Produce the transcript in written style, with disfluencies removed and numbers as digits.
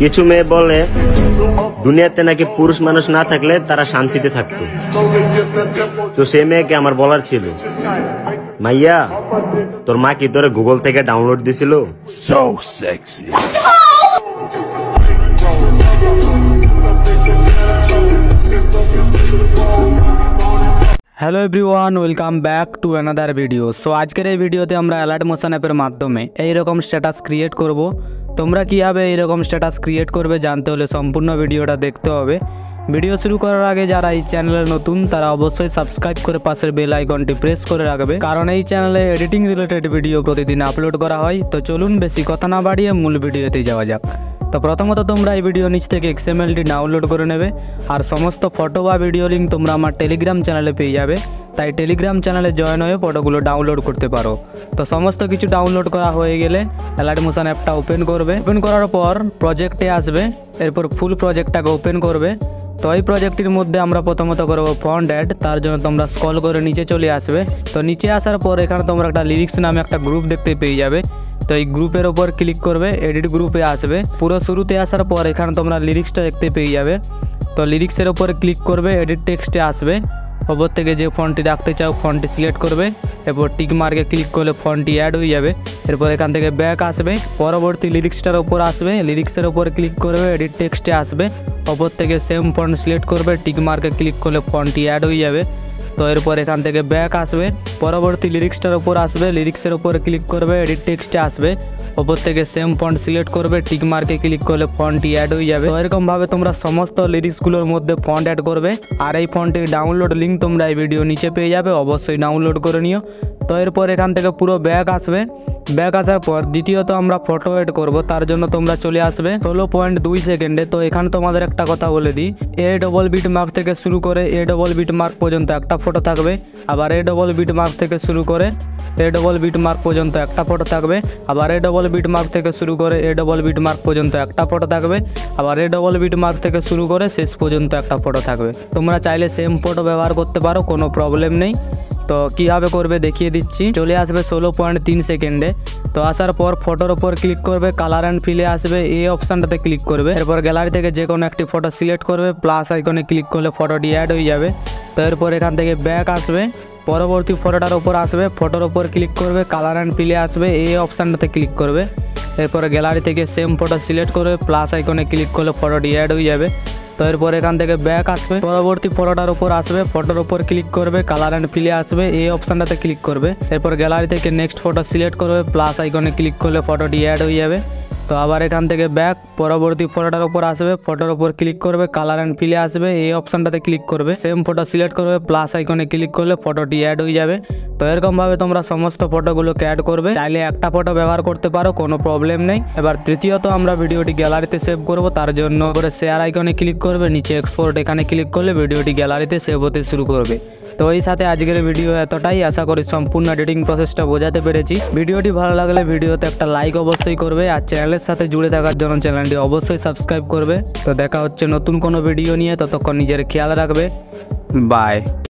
কিছু মেয়ে বলে দুনিয়াতে নাকি পুরুষ মানুষ না থাকলে তারা শান্তিতে থাকতো। তো সে মেয়েকে আমার বলার ছিল, মাইয়া তোর মা কি তোরে গুগল থেকে ডাউনলোড দিছিল? So sexy. Hello everyone, welcome back to another video. So আজকের এই ভিডিওতে আমরা অ্যালার্ট মোশন অ্যাপের মাধ্যমে এইরকম স্ট্যাটাস ক্রিয়েট করব। তোমরা কীভাবে এইরকম স্ট্যাটাস ক্রিয়েট করবে জানতে হলে সম্পূর্ণ ভিডিওটা দেখতে হবে। ভিডিও শুরু করার আগে যারা এই চ্যানেলে নতুন তারা অবশ্যই সাবস্ক্রাইব করে পাশের বেল আইকনটি প্রেস করে রাখবে, কারণ এই চ্যানেলে এডিটিং রিলেটেড ভিডিও প্রতিদিন আপলোড করা হয়। তো চলুন বেশি কথা না বাড়িয়ে মূল ভিডিওতে যাওয়া যাক। তো প্রথমত তোমরা এই ভিডিও নিচ থেকে XMLটি ডাউনলোড করে নেবে, আর সমস্ত ফটো বা ভিডিও লিঙ্ক তোমরা আমার টেলিগ্রাম চ্যানেলে পেয়ে যাবে। তাই টেলিগ্রাম চ্যানেলে জয়েন হয়ে ফটোগুলো ডাউনলোড করতে পারো। তো সমস্ত কিছু ডাউনলোড করা হয়ে গেলে অ্যালার্ট মোশন অ্যাপটা ওপেন করবে। ওপেন করার পর প্রজেক্টে আসবে, এরপর ফুল প্রজেক্টটাকে ওপেন করবে। তো এই প্রজেক্টের মধ্যে আমরা প্রথমত করব ফন্ট অ্যাড। তার জন্য তোমরা স্ক্রল করে নিচে চলে আসবে। তো নিচে আসার পর এখানে তোমরা একটা লিরিক্স নামে একটা গ্রুপ দেখতে পেয়ে যাবে। তো এই গ্রুপের ওপর ক্লিক করবে, এডিট গ্রুপে আসবে। পুরো শুরুতে আসার পর এখানে তোমরা লিরিক্সটা দেখতে পেয়ে যাবে। তো লিরিক্সের ওপর ক্লিক করবে, এডিট টেক্সটে আসবে। ওপর থেকে যে ফন্টটি রাখতে চাও ফন্টটি সিলেক্ট করবে, এরপর টিক মার্কে ক্লিক করলে ফন্টটি অ্যাড হয়ে যাবে। এরপর এখান থেকে ব্যাক আসবে, পরবর্তী লিরিক্সটার ওপর আসবে, লিরিক্সের ওপর ক্লিক করবে, এডিট টেক্সটে আসবে। ওপর থেকে সেম ফন্ট সিলেক্ট করবে, টিক মার্কে ক্লিক করলে ফন্টটি অ্যাড হয়ে যাবে। তো এরপর এখান থেকে ব্যাক আসবে, পরবর্তী লিরিক্সটার উপর আসবে, লিরিক্সের উপর ক্লিক করবে, এডিট টেক্সটে আসবে। ওপর থেকে সেম ফন্ট সিলেক্ট করবে, টিক মার্কে ক্লিক করলে ফন্টটি অ্যাড হয়ে যাবে। তো এরকমভাবে তোমরা সমস্ত লিরিক্সগুলোর মধ্যে ফন্ট অ্যাড করবে। আর এই ফন্টের ডাউনলোড লিঙ্ক তোমরা এই ভিডিও নিচে পেয়ে যাবে, অবশ্যই ডাউনলোড করে নিও। তো এরপর এখান থেকে পুরো ব্যাক আসবে। ব্যাক আসার পর দ্বিতীয়ত আমরা ফটো এড করব। তার জন্য তোমরা চলে আসবে 16.2 সেকেন্ডে। তো এখানে তোমাদের একটা কথা বলে দিই, এ ডবল বিট মার্ক থেকে শুরু করে এ ডবল বিট মার্ক পর্যন্ত একটা ফটো থাকবে, আবার এ ডবল বিট মার্ক থেকে শুরু করে এ ডবল বিট মার্ক পর্যন্ত একটা ফটো থাকবে, আবার এ ডবল বিট মার্ক থেকে শুরু করে এ ডবল বিট মার্ক পর্যন্ত একটা ফটো থাকবে, আবার এ ডবল বিট মার্ক থেকে শুরু করে শেষ পর্যন্ত একটা ফটো থাকবে। তোমরা চাইলে সেম ফটো ব্যবহার করতে পারো, কোনো প্রবলেম নেই। তো কীভাবে করবে দেখিয়ে দিচ্ছি। চলে আসবে 16.3 সেকেন্ডে। তো আসার পর ফটোর ওপর ক্লিক করবে, কালার অ্যান্ড ফিলে আসবে, এই অপশানটাতে ক্লিক করবে। এরপর গ্যালারি থেকে যে কোনো একটি ফটো সিলেক্ট করবে, প্লাস আইকনে ক্লিক করলে ফটোটি অ্যাড হয়ে যাবে। তো এরপর এখান থেকে ব্যাক আসবে, পরবর্তী ফটোটার ওপর আসবে, ফটোর ওপর ক্লিক করবে, কালার অ্যান্ড ফিলে আসবে, এই অপশানটাতে ক্লিক করবে। এরপরে গ্যালারি থেকে সেম ফটো সিলেক্ট করবে, প্লাস আইকনে ক্লিক করলে ফটোটি অ্যাড হয়ে যাবে। তো এরপর এখান থেকে ব্যাক আসবে, পরবর্তী ফটোটার উপর আসবে, ফটোর উপর ক্লিক করবে, কালার অ্যান্ড ফিলে আসবে, এই অপশানটাতে ক্লিক করবে। এরপর গ্যালারি থেকে নেক্সট ফটো সিলেক্ট করবে, প্লাস আইকনে ক্লিক করলে ফটোটি অ্যাড হয়ে যাবে। তো আবার এখান থেকে ব্যাক, পরবর্তী ফটোটার উপর আসবে, ফটোর উপর ক্লিক করবে, কালার অ্যান্ড ফিলে আসবে, এই অপশানটাতে ক্লিক করবে, সেম ফটো সিলেক্ট করবে, প্লাস আইকনে ক্লিক করলে ফটোটি অ্যাড হয়ে যাবে। তো এরকমভাবে তোমরা সমস্ত ফটোগুলোকে অ্যাড করবে। চাইলে একটা ফটো ব্যবহার করতে পারো, কোনো প্রবলেম নেই। এবার তৃতীয়ত আমরা ভিডিওটি গ্যালারিতে সেভ করব। তার জন্য করে শেয়ার আইকনে ক্লিক করবে, নিচে এক্সপোর্ট এখানে ক্লিক করলে ভিডিওটি গ্যালারিতে সেভ হতে শুরু করবে। তো এই সাথে আজকের ভিডিও এতটাই। আশা করি সম্পূর্ণ এডিটিং প্রসেসটা বোঝাতে পেরেছি। ভিডিওটি ভালো লাগলে ভিডিওতে একটা লাইক অবশ্যই করবে, আর চ্যানেলের সাথে জুড়ে থাকার জন্য চ্যানেলটি অবশ্যই সাবস্ক্রাইব করবে। তো দেখা হচ্ছে নতুন কোনো ভিডিও নিয়ে, ততক্ষণ নিজের খেয়াল রাখবে। বাই।